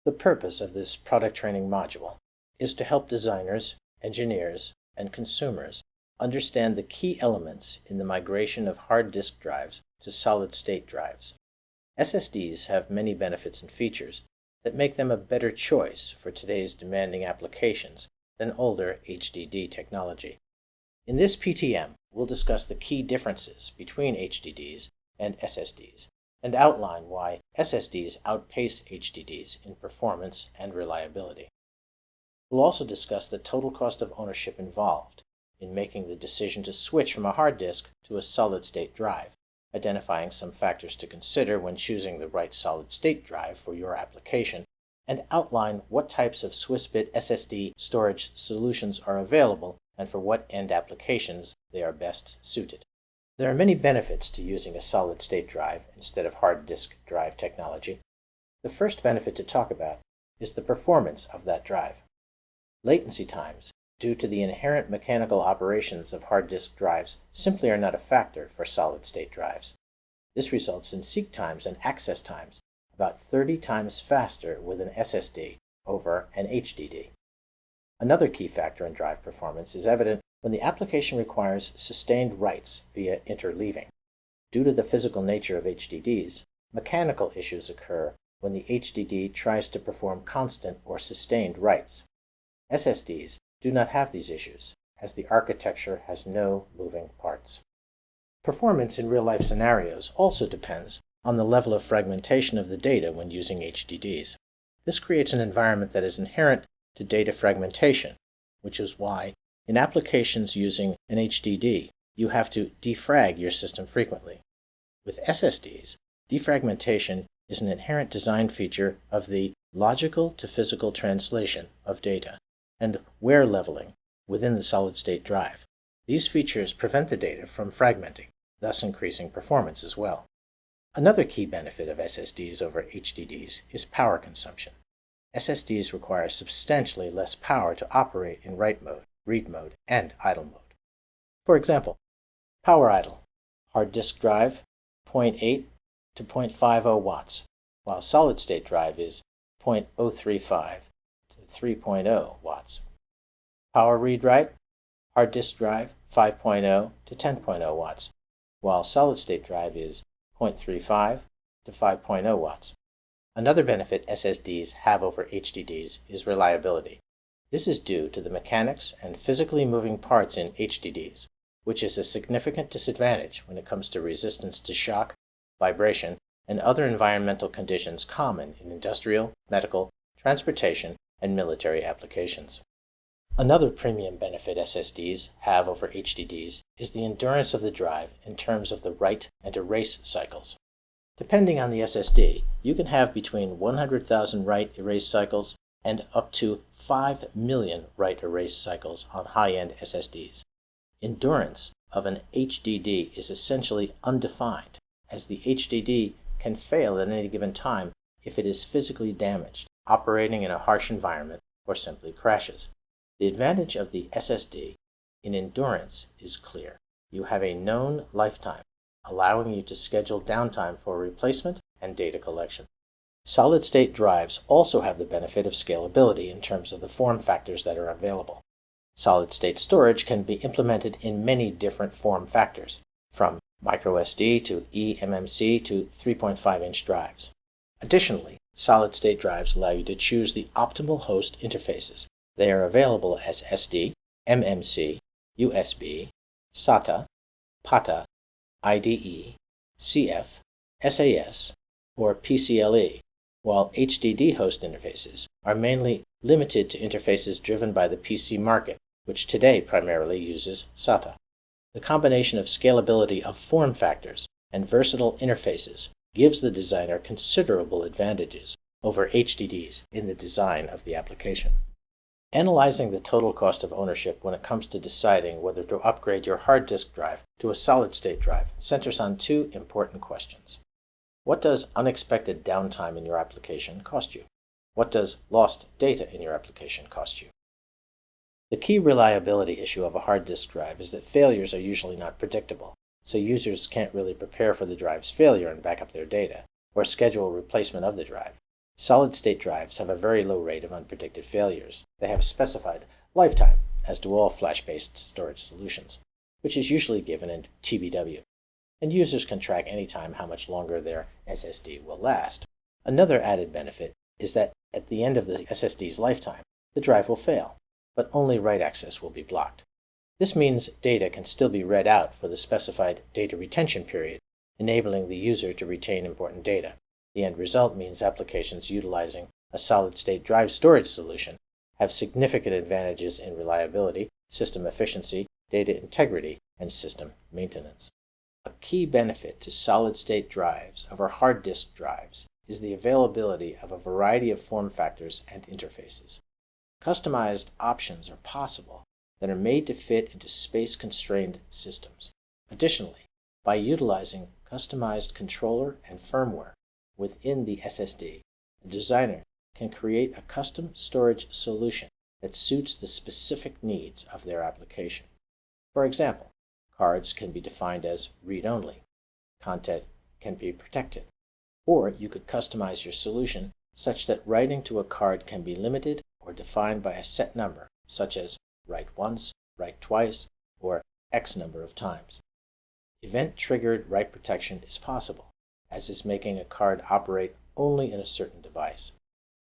The purpose of this product training module is to help designers, engineers, and consumers understand the key elements in the migration of hard disk drives to solid-state drives. SSDs have many benefits and features that make them a better choice for today's demanding applications than older HDD technology. In this PTM, we'll discuss the key differences between HDDs and SSDs and outline why SSDs outpace HDDs in performance and reliability. We'll also discuss the total cost of ownership involved in making the decision to switch from a hard disk to a solid-state drive, identifying some factors to consider when choosing the right solid-state drive for your application, and outline what types of Swissbit SSD storage solutions are available and for what end applications they are best suited. There are many benefits to using a solid-state drive instead of hard disk drive technology. The first benefit to talk about is the performance of that drive. Latency times, due to the inherent mechanical operations of hard disk drives, simply are not a factor for solid-state drives. This results in seek times and access times about 30 times faster with an SSD over an HDD. Another key factor in drive performance is evident when the application requires sustained writes via interleaving. Due to the physical nature of HDDs, mechanical issues occur when the HDD tries to perform constant or sustained writes. SSDs do not have these issues, as the architecture has no moving parts. Performance in real-life scenarios also depends on the level of fragmentation of the data when using HDDs. This creates an environment that is inherent to data fragmentation, which is why in applications using an HDD, you have to defrag your system frequently. With SSDs, defragmentation is an inherent design feature of the logical to physical translation of data and wear leveling within the solid-state drive. These features prevent the data from fragmenting, thus increasing performance as well. Another key benefit of SSDs over HDDs is power consumption. SSDs require substantially less power to operate in write mode, read mode, and idle mode. For example, power idle, hard disk drive 0.8 to 0.50 watts, while solid-state drive is 0.035 to 3.0 watts. Power read-write, hard disk drive 5.0 to 10.0 watts, while solid-state drive is 0.35 to 5.0 watts. Another benefit SSDs have over HDDs is reliability. This is due to the mechanics and physically moving parts in HDDs, which is a significant disadvantage when it comes to resistance to shock, vibration, and other environmental conditions common in industrial, medical, transportation, and military applications. Another premium benefit SSDs have over HDDs is the endurance of the drive in terms of the write and erase cycles. Depending on the SSD, you can have between 100,000 write-erase cycles and up to 5 million write-erase cycles on high-end SSDs. Endurance of an HDD is essentially undefined, as the HDD can fail at any given time if it is physically damaged, operating in a harsh environment, or simply crashes. The advantage of the SSD in endurance is clear. You have a known lifetime, allowing you to schedule downtime for replacement and data collection. Solid-state drives also have the benefit of scalability in terms of the form factors that are available. Solid-state storage can be implemented in many different form factors, from microSD to eMMC to 3.5-inch drives. Additionally, solid-state drives allow you to choose the optimal host interfaces. They are available as SD, MMC, USB, SATA, PATA, IDE, CF, SAS, or PCLE, while HDD host interfaces are mainly limited to interfaces driven by the PC market, which today primarily uses SATA. The combination of scalability of form factors and versatile interfaces gives the designer considerable advantages over HDDs in the design of the application. Analyzing the total cost of ownership when it comes to deciding whether to upgrade your hard disk drive to a solid-state drive centers on two important questions. What does unexpected downtime in your application cost you? What does lost data in your application cost you? The key reliability issue of a hard disk drive is that failures are usually not predictable, so users can't really prepare for the drive's failure and back up their data, or schedule replacement of the drive. Solid-state drives have a very low rate of unpredicted failures. They have a specified lifetime, as do all flash-based storage solutions, which is usually given in TBW, and users can track anytime how much longer their SSD will last. Another added benefit is that at the end of the SSD's lifetime, the drive will fail, but only write access will be blocked. This means data can still be read out for the specified data retention period, enabling the user to retain important data. The end result means applications utilizing a solid-state drive storage solution have significant advantages in reliability, system efficiency, data integrity, and system maintenance. A key benefit to solid-state drives over hard disk drives is the availability of a variety of form factors and interfaces. Customized options are possible that are made to fit into space-constrained systems. Additionally, by utilizing customized controller and firmware within the SSD, a designer can create a custom storage solution that suits the specific needs of their application. For example, cards can be defined as read-only, content can be protected, or you could customize your solution such that writing to a card can be limited or defined by a set number, such as write once, write twice, or X number of times. Event-triggered write protection is possible, as is making a card operate only in a certain device.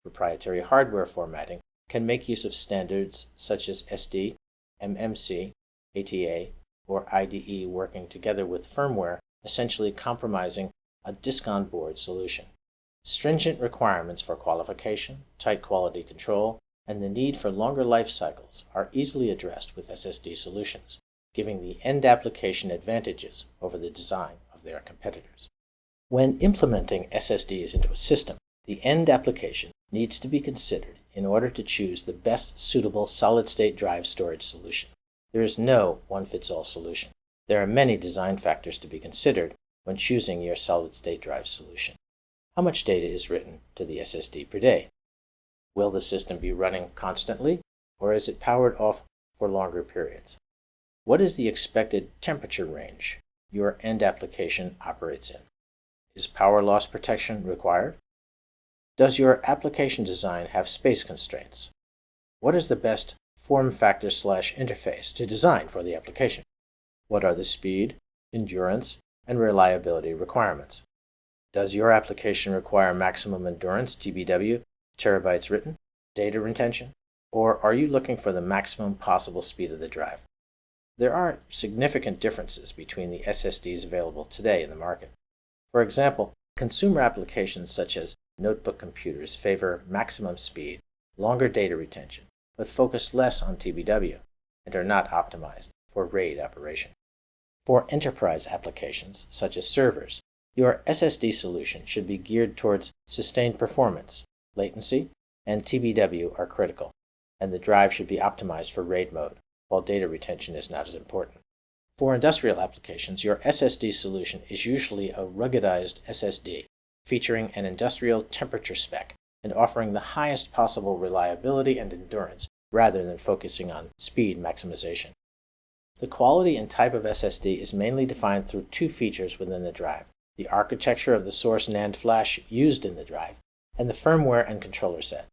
Proprietary hardware formatting can make use of standards such as SD, MMC, ATA, or IDE working together with firmware, essentially compromising a disk-on-board solution. Stringent requirements for qualification, tight quality control, and the need for longer life cycles are easily addressed with SSD solutions, giving the end application advantages over the design of their competitors. When implementing SSDs into a system, the end application needs to be considered in order to choose the best suitable solid-state drive storage solution. There is no one-fits-all solution. There are many design factors to be considered when choosing your solid-state drive solution. How much data is written to the SSD per day? Will the system be running constantly, or is it powered off for longer periods? What is the expected temperature range your end application operates in? Is power loss protection required? Does your application design have space constraints? What is the best form factor/interface to design for the application? What are the speed, endurance, and reliability requirements? Does your application require maximum endurance TBW, terabytes written, data retention, or are you looking for the maximum possible speed of the drive? There are significant differences between the SSDs available today in the market. For example, consumer applications such as notebook computers favor maximum speed, longer data retention, but focus less on TBW and are not optimized for RAID operation. For enterprise applications such as servers, your SSD solution should be geared towards sustained performance. Latency and TBW are critical, and the drive should be optimized for RAID mode, while data retention is not as important. For industrial applications, your SSD solution is usually a ruggedized SSD, featuring an industrial temperature spec and offering the highest possible reliability and endurance rather than focusing on speed maximization. The quality and type of SSD is mainly defined through two features within the drive: the architecture of the source NAND flash used in the drive, and the firmware and controller set.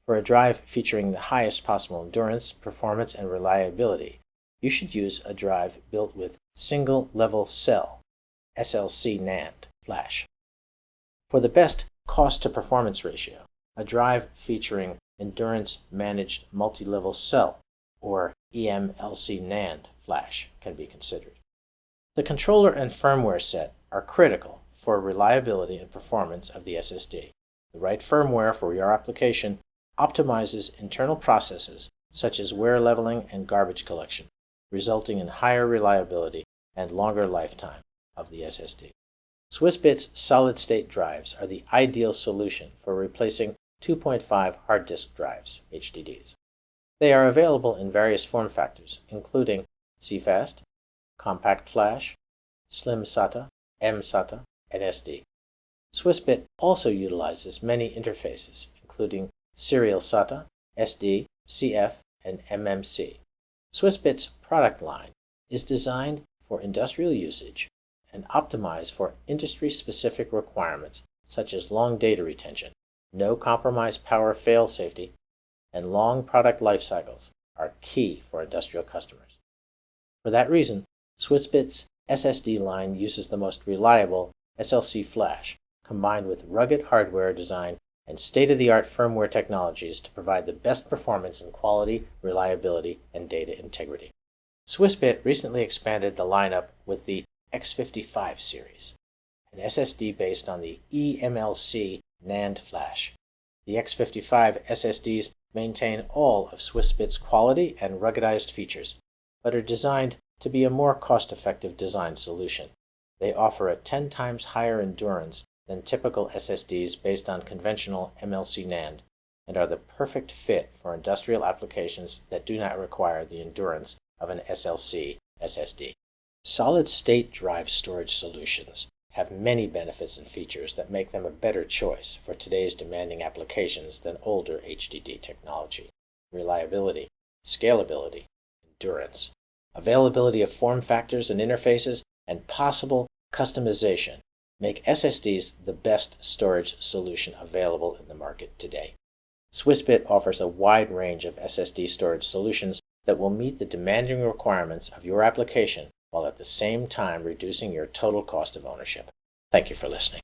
For a drive featuring the highest possible endurance, performance, and reliability, you should use a drive built with single-level cell SLC NAND flash. For the best cost-to-performance ratio, a drive featuring endurance-managed multi-level cell, or eMLC NAND flash, can be considered. The controller and firmware set are critical for reliability and performance of the SSD. The right firmware for your application optimizes internal processes such as wear leveling and garbage collection, resulting in higher reliability and longer lifetime of the SSD. Swissbit's solid-state drives are the ideal solution for replacing 2.5 hard disk drives, HDDs. They are available in various form factors, including CFast, compact flash, slim SATA, mSATA, and SD. Swissbit also utilizes many interfaces, including serial SATA, SD, CF, and MMC. Swissbit's product line is designed for industrial usage and optimized for industry-specific requirements such as long data retention, no compromise power fail-safety, and long product life cycles are key for industrial customers. For that reason, Swissbit's SSD line uses the most reliable SLC flash, combined with rugged hardware design and state-of-the-art firmware technologies to provide the best performance in quality, reliability, and data integrity. Swissbit recently expanded the lineup with the X55 series, an SSD based on the eMLC NAND flash. The X55 SSDs maintain all of Swissbit's quality and ruggedized features, but are designed to be a more cost-effective design solution. They offer a 10 times higher endurance than typical SSDs based on conventional MLC NAND, and are the perfect fit for industrial applications that do not require the endurance of an SLC SSD. Solid-state drive storage solutions have many benefits and features that make them a better choice for today's demanding applications than older HDD technology. Reliability, scalability, endurance, availability of form factors and interfaces, and possible customization make SSDs the best storage solution available in the market today. Swissbit offers a wide range of SSD storage solutions that will meet the demanding requirements of your application while at the same time reducing your total cost of ownership. Thank you for listening.